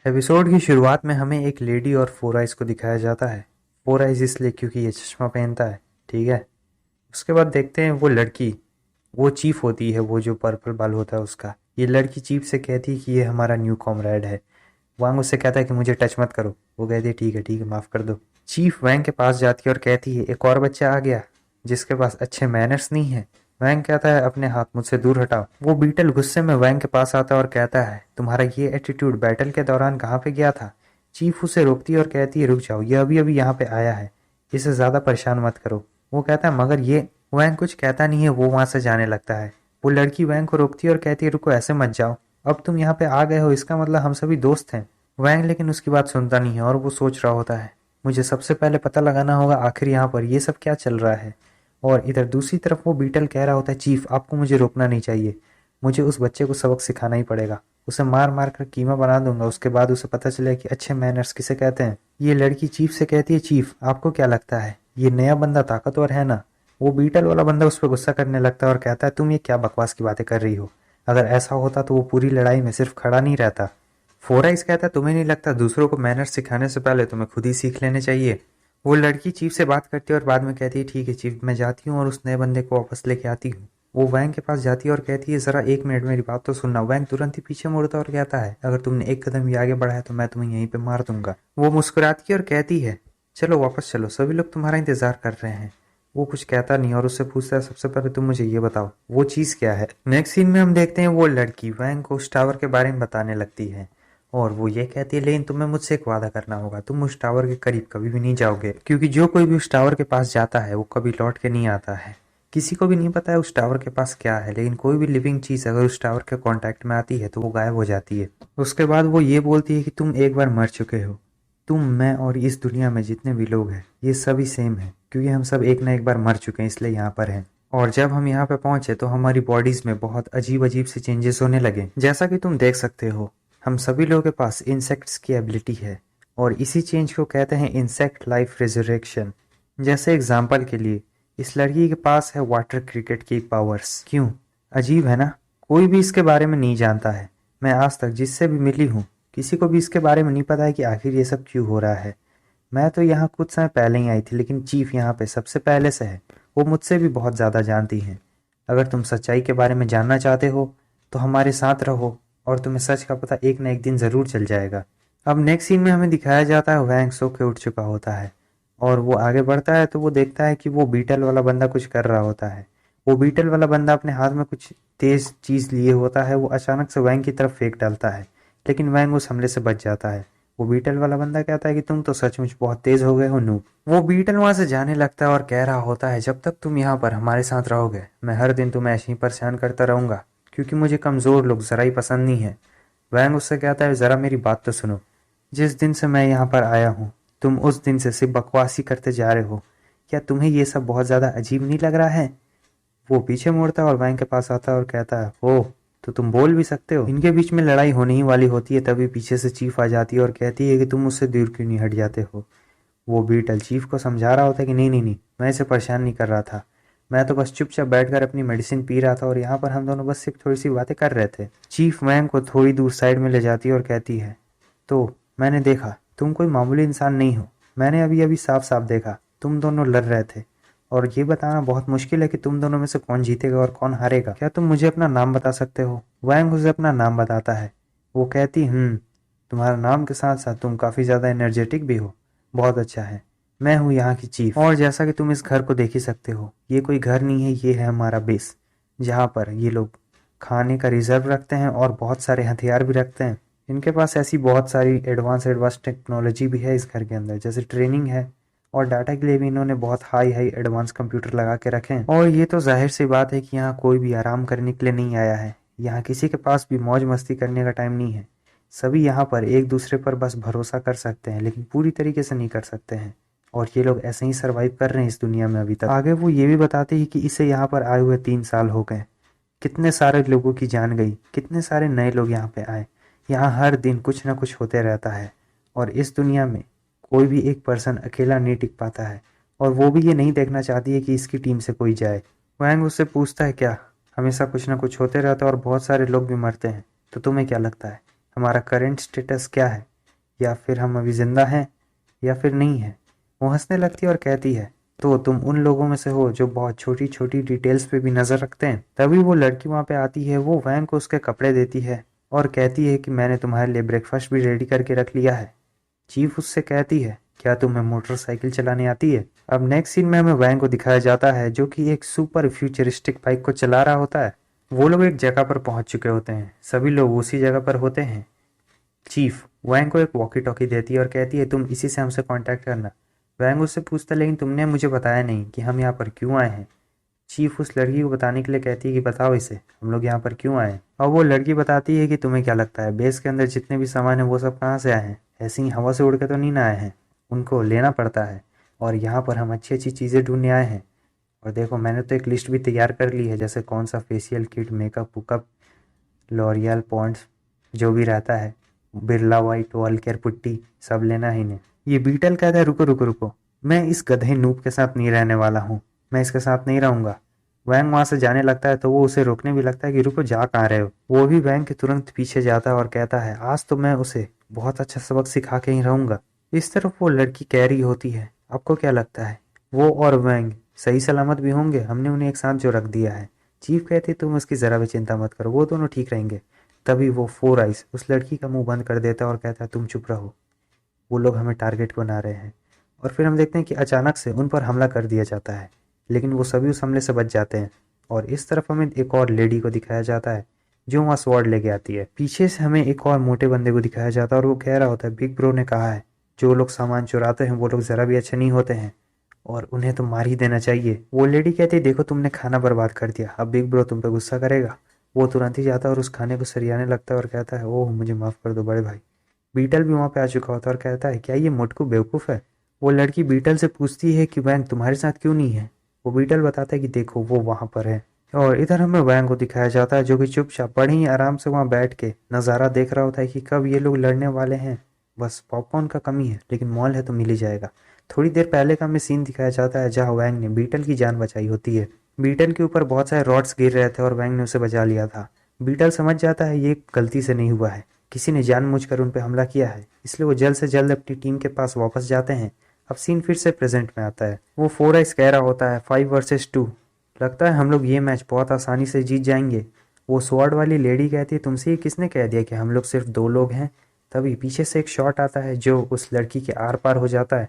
Episode की शुरुआत में हमें एक लेडी और फोर आइज को दिखाया जाता है। फोर आइज इसलिए क्योंकि ये चश्मा पहनता है, ठीक है। उसके बाद देखते हैं वो लड़की, वो चीफ होती है, वो जो पर्पल बाल होता है उसका। ये लड़की चीफ से कहती है कि ये हमारा न्यू कॉमरेड है। वांग उससे कहता है कि मुझे टच मत करो। वो कहती है ठीक है माफ़ कर दो। चीफ वैंग के पास जाती है और कहती है एक और बच्चा आ गया जिसके पास अच्छे मैनर्स नहीं है। वैंग कहता है अपने हाथ मुझसे दूर हटाओ। वो बीटल गुस्से में वैंग के पास आता है और कहता है तुम्हारा ये एटीट्यूड बैटल के दौरान कहाँ पे गया था। चीफ उसे रोकती है और कहती है रुक जाओ, ये अभी अभी यहाँ पे आया है, इसे ज़्यादा परेशान मत करो। वो कहता है मगर ये। वैंग कुछ कहता नहीं है, वो वहाँ से जाने लगता है। वो लड़की वैंग को रोकती है और कहती है रुको, ऐसे मत जाओ, अब तुम यहाँ पे आ गए हो इसका मतलब हम सभी दोस्त हैं। वैंग लेकिन उसकी बात सुनता नहीं है और वो सोच रहा होता है मुझे सबसे पहले पता लगाना होगा आखिर यहाँ पर ये सब क्या चल रहा है। और इधर दूसरी तरफ वो बीटल कह रहा होता है चीफ आपको मुझे रोकना नहीं चाहिए, मुझे उस बच्चे को सबक सिखाना ही पड़ेगा, उसे मार मार कर कीमा बना दूंगा, उसके बाद उसे पता चलेगा कि अच्छे मैनर्स किसे कहते हैं। ये लड़की चीफ से कहती है चीफ आपको क्या लगता है ये नया बंदा ताकतवर है ना। वो बीटल वाला बंदा उस पर गुस्सा करने लगता है और कहता है तुम ये क्या बकवास की बातें कर रही हो, अगर ऐसा होता तो वो पूरी लड़ाई में सिर्फ खड़ा नहीं रहता। फोर आइज कहता है तुम्हें नहीं लगता दूसरों को मैनर्स सिखाने से पहले तुम्हें खुद ही सीख लेने चाहिए। वो लड़की चीफ से बात करती है और बाद में कहती है ठीक है चीफ, मैं जाती हूँ और उस नए बंदे को वापस लेके आती हूँ। वो वैंग के पास जाती है और कहती है ज़रा एक मिनट मेरी बात तो सुनना। वैंग तुरंत ही पीछे मुड़ता और कहता है अगर तुमने एक कदम भी आगे बढ़ाया तो मैं तुम्हें यहीं पे मार दूंगा। वो मुस्कुराती है और कहती है चलो वापस चलो, सभी लोग तुम्हारा इंतजार कर रहे हैं। वो कुछ कहता नहीं और उससे पूछता है सबसे पहले तुम मुझे ये बताओ वो चीज़ क्या है। नेक्स्ट सीन में हम देखते हैं वो लड़की वैंग को उस टावर के बारे में बताने लगती है और वो ये कहती है लेकिन तुम्हें मुझसे एक वादा करना होगा, तुम उस टावर के करीब कभी भी नहीं जाओगे, क्योंकि जो कोई भी उस टावर के पास जाता है वो कभी लौट के नहीं आता है। किसी को भी नहीं पता है उस टावर के पास क्या है, लेकिन कोई भी लिविंग चीज़ अगर उस टावर के कांटेक्ट में आती है तो वो गायब हो जाती है। उसके बाद वो ये बोलती है कि तुम एक बार मर चुके हो, तुम, मैं और इस दुनिया में जितने भी लोग हैं ये सभी सेम है, क्योंकि हम सब एक ना एक बार मर चुके हैं इसलिए यहाँ पर हैं। और जब हम यहाँ पे पहुंचे तो हमारी बॉडीज में बहुत अजीब अजीब से चेंजेस होने लगे, जैसा कि तुम देख सकते हो हम सभी लोगों के पास इंसेक्ट्स की एबिलिटी है और इसी चेंज को कहते हैं इंसेक्ट लाइफ रिजरेक्शन। जैसे एग्जाम्पल के लिए इस लड़की के पास है वाटर क्रिकेट की पावर्स। क्यों, अजीब है ना। कोई भी इसके बारे में नहीं जानता है, मैं आज तक जिससे भी मिली हूँ किसी को भी इसके बारे में नहीं पता है कि आखिर ये सब क्यों हो रहा है। मैं तो यहाँ कुछ समय पहले ही आई थी, लेकिन चीफ यहाँ पे सबसे पहले से है, वो मुझसे भी बहुत ज़्यादा जानती हैं। अगर तुम सच्चाई के बारे में जानना चाहते हो तो हमारे साथ रहो और तुम्हें सच का पता एक ना एक दिन ज़रूर चल जाएगा। अब नेक्स्ट सीन में हमें दिखाया जाता है वैंग सो के उठ चुका होता है और वो आगे बढ़ता है तो वो देखता है कि वो बीटल वाला बंदा कुछ कर रहा होता है। वो बीटल वाला बंदा अपने हाथ में कुछ तेज चीज़ लिए होता है, वो अचानक से वैंग की तरफ फेंक डालता है, लेकिन वैंग उस हमले से बच जाता है। वो बीटल वाला बंदा कहता है कि तुम तो सचमुच बहुत तेज हो गए हो नूब। वो बीटल वहां से जाने लगता है और कह रहा होता है जब तक तुम यहाँ पर हमारे साथ रहोगे मैं हर दिन तुम्हें ऐसे ही परेशान करता रहूंगा, क्योंकि मुझे कमज़ोर लोग ज़रा ही पसंद नहीं है। वैंग उससे कहता है ज़रा मेरी बात तो सुनो, जिस दिन से मैं यहाँ पर आया हूँ तुम उस दिन से सिर्फ बकवासी करते जा रहे हो, क्या तुम्हें ये सब बहुत ज़्यादा अजीब नहीं लग रहा है। वो पीछे मुड़ता है और वैंग के पास आता है और कहता है ओह, तो तुम बोल भी सकते हो। इनके बीच में लड़ाई होने ही वाली होती है तभी पीछे से चीफ आ जाती है और कहती है कि तुम मुझसे दूर क्यों नहीं हट जाते हो। वो बीटल चीफ को समझा रहा होता है कि नहीं, मैं इसे परेशान नहीं कर रहा था, मैं तो बस चुपचाप बैठकर अपनी मेडिसिन पी रहा था और यहाँ पर हम दोनों बस सिर्फ थोड़ी सी बातें कर रहे थे। चीफ वैंग को थोड़ी दूर साइड में ले जाती है और कहती है तो मैंने देखा तुम कोई मामूली इंसान नहीं हो, मैंने अभी अभी साफ साफ देखा तुम दोनों लड़ रहे थे और ये बताना बहुत मुश्किल है कि तुम दोनों में से कौन जीतेगा और कौन हारेगा, क्या तुम मुझे अपना नाम बता सकते हो। वैंग उसे अपना नाम बताता है। वो कहती तुम्हारा नाम के साथ साथ तुम काफ़ी ज़्यादा एनर्जेटिक भी हो, बहुत अच्छा है, मैं हूँ यहाँ की चीफ और जैसा कि तुम इस घर को देख ही सकते हो ये कोई घर नहीं है, ये है हमारा बेस जहाँ पर ये लोग खाने का रिजर्व रखते हैं और बहुत सारे हथियार भी रखते हैं। इनके पास ऐसी बहुत सारी एडवांस टेक्नोलॉजी भी है इस घर के अंदर, जैसे ट्रेनिंग है और डाटा के लिए भी इन्होंने बहुत हाई हाई एडवांस कंप्यूटर लगा के रखे हैं। और ये तो जाहिर सी बात है कि यहाँ कोई भी आराम करने के लिए नहीं आया है, यहाँ किसी के पास भी मौज मस्ती करने का टाइम नहीं है। सभी यहाँ पर एक दूसरे पर बस भरोसा कर सकते हैं लेकिन पूरी तरीके से नहीं कर सकते हैं और ये लोग ऐसे ही सरवाइव कर रहे हैं इस दुनिया में अभी तक। आगे वो ये भी बताते हैं कि इसे यहाँ पर आए हुए 3 साल हो गए, कितने सारे लोगों की जान गई, कितने सारे नए लोग यहाँ पे आए, यहाँ हर दिन कुछ ना कुछ होते रहता है और इस दुनिया में कोई भी एक पर्सन अकेला नहीं टिक पाता है और वो भी ये नहीं देखना चाहती है कि इसकी टीम से कोई जाए। वैंग उससे पूछता है क्या हमेशा कुछ ना कुछ होते रहता है और बहुत सारे लोग भी मरते हैं, तो तुम्हें क्या लगता है हमारा करंट स्टेटस क्या है। या फिर हम अभी ज़िंदा हैं या फिर नहीं है। वो हंसने लगती है और कहती है, तो तुम उन लोगों में से हो जो बहुत छोटी छोटी डिटेल्स पे भी नज़र रखते हैं। तभी वो लड़की वहाँ पे आती है, वो वैंग को उसके कपड़े देती है और कहती है कि मैंने तुम्हारे लिए ब्रेकफास्ट भी रेडी करके रख लिया है। चीफ उससे कहती है, क्या तुम्हें मोटरसाइकिल चलाने आती है। अब नेक्स्ट सीन में हमें वैंग को दिखाया जाता है जो कि एक सुपर फ्यूचरिस्टिक बाइक को चला रहा होता है। वो लोग एक जगह पर पहुंच चुके होते हैं, सभी लोग उसी जगह पर होते हैं। चीफ वैंग को एक वॉकी टॉकी देती है और कहती है, तुम इसी से हमसे कांटेक्ट करना। वैंग उससे पूछता है, लेकिन तुमने मुझे बताया नहीं कि हम यहाँ पर क्यों आए हैं। चीफ उस लड़की को बताने के लिए कहती है कि बताओ इसे, हम लोग यहाँ पर क्यों आए हैं। और वो लड़की बताती है कि तुम्हें क्या लगता है बेस के अंदर जितने भी सामान है वो सब कहाँ से आए हैं, ऐसे ही हवा से उड़ के तो नहीं ना आए हैं, उनको लेना पड़ता है। और यहाँ पर हम अच्छी अच्छी चीज़ें ढूंढने आए हैं। और देखो मैंने तो एक लिस्ट भी तैयार कर ली है, जैसे कौन सा फेशियल किट, मेकअप वुकअप, लॉरियल पॉन्ड्स जो भी रहता है, Birla white wall care putty, सब लेना ही नहीं। ये बीटल कहता है, रुको रुको रुको, मैं इस गधे नूप के साथ नहीं रहने वाला हूँ, मैं इसके साथ नहीं रहूंगा। वैंग वहां से जाने लगता है तो वो उसे रोकने भी लगता है कि रुको, जा कहाँ रहे हो। वो भी वैंग के तुरंत पीछे जाता है और कहता है, आज तो मैं उसे बहुत अच्छा सबक सिखा के ही रहूंगा। इस तरफ वो लड़की कह रही होती है, आपको क्या लगता है वो और वैंग सही सलामत भी होंगे, हमने उन्हें एक साथ जो रख दिया है। चीफ कहती, तुम उसकी जरा भी चिंता मत करो, वो दोनों ठीक रहेंगे। तभी वो फोर आइस उस लड़की का मुंह बंद कर देता है और कहता है, तुम चुप रहो, वो लोग हमें टारगेट बना रहे हैं। और फिर हम देखते हैं कि अचानक से उन पर हमला कर दिया जाता है, लेकिन वो सभी उस हमले से बच जाते हैं। और इस तरफ हमें एक और लेडी को दिखाया जाता है जो वहाँ स्वॉर्ड लेके आती है। पीछे से हमें एक और मोटे बंदे को दिखाया जाता है और वो कह रहा होता है, बिग ब्रो ने कहा है जो लोग सामान चुराते हैं वो लोग ज़रा भी अच्छे नहीं होते हैं और उन्हें तो मार ही देना चाहिए। वो लेडी कहती है, देखो तुमने खाना बर्बाद कर दिया, अब बिग ब्रो तुम पे गुस्सा करेगा। वो तुरंत ही जाता है और उस खाने को सरियाने लगता है और कहता है, ओह मुझे माफ़ कर दो बड़े भाई। बीटल भी वहाँ पे आ चुका होता है और कहता है, क्या ये मोटकू बेवकूफ़ है। वो लड़की बीटल से पूछती है कि वैंग तुम्हारे साथ क्यों नहीं है। वो बीटल बताता है कि देखो वो वहाँ पर है। और इधर हमें वैंग को दिखाया जाता है जो कि चुपचाप बड़े ही आराम से वहाँ बैठ के नज़ारा देख रहा होता है कि कब ये लोग लड़ने वाले हैं। बस पॉपकॉर्न का कमी है, लेकिन मॉल है तो मिल ही जाएगा। थोड़ी देर पहले का हमें सीन दिखाया जाता है जहाँ वैंग ने बीटल की जान बचाई होती है। बीटल के ऊपर बहुत सारे रॉड्स गिर रहे थे और वैंग ने उसे बचा लिया था। बीटल समझ जाता है ये गलती से नहीं हुआ है, किसी ने जानबूझकर उन पर हमला किया है, इसलिए वो जल्द से जल्द अपनी टीम के पास वापस जाते हैं। अब सीन फिर से प्रेजेंट में आता है। वो फोर आइस कह रहा होता है, 5 वर्सेस 2, लगता है हम लोग ये मैच बहुत आसानी से जीत जाएंगे। वो स्वॉर्ड वाली लेडी कहती है, तुमसे ये किसने कह दिया कि हम लोग सिर्फ 2 लोग हैं। तभी पीछे से एक शॉट आता है जो उस लड़की के आर पार हो जाता है